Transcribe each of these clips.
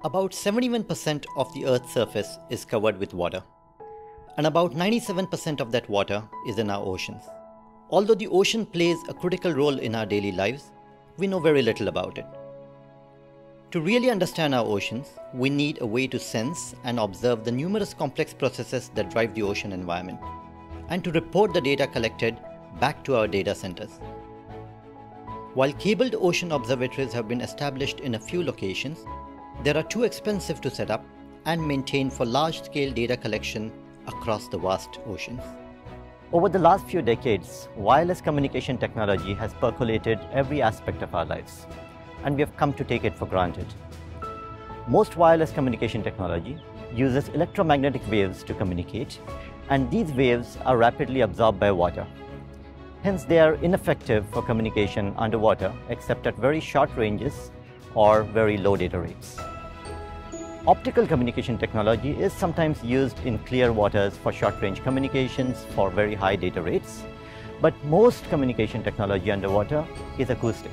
About 71% of the Earth's surface is covered with water, and about 97% of that water is in our oceans. Although the ocean plays a critical role in our daily lives, we know very little about it. To really understand our oceans, we need a way to sense and observe the numerous complex processes that drive the ocean environment, and to report the data collected back to our data centers. While cabled ocean observatories have been established in a few locations, they are too expensive to set up and maintain for large-scale data collection across the vast oceans. Over the last few decades, wireless communication technology has percolated every aspect of our lives, and we have come to take it for granted. Most wireless communication technology uses electromagnetic waves to communicate, and these waves are rapidly absorbed by water. Hence, they are ineffective for communication underwater except at very short ranges or very low data rates. Optical communication technology is sometimes used in clear waters for short-range communications for very high data rates, but most communication technology underwater is acoustic.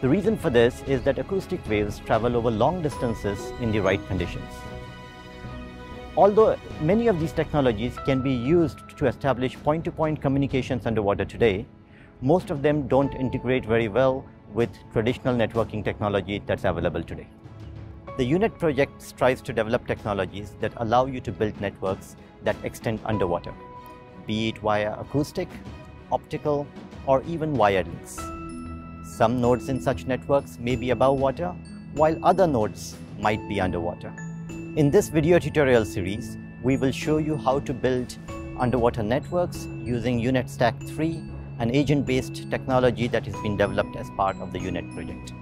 The reason for this is that acoustic waves travel over long distances in the right conditions. Although many of these technologies can be used to establish point-to-point communications underwater today, most of them don't integrate very well with traditional networking technology that's available today. The UNET project strives to develop technologies that allow you to build networks that extend underwater, be it via acoustic, optical, or even wired links. Some nodes in such networks may be above water, while other nodes might be underwater. In this video tutorial series, we will show you how to build underwater networks using UNET Stack 3, an agent-based technology that has been developed as part of the UNET project.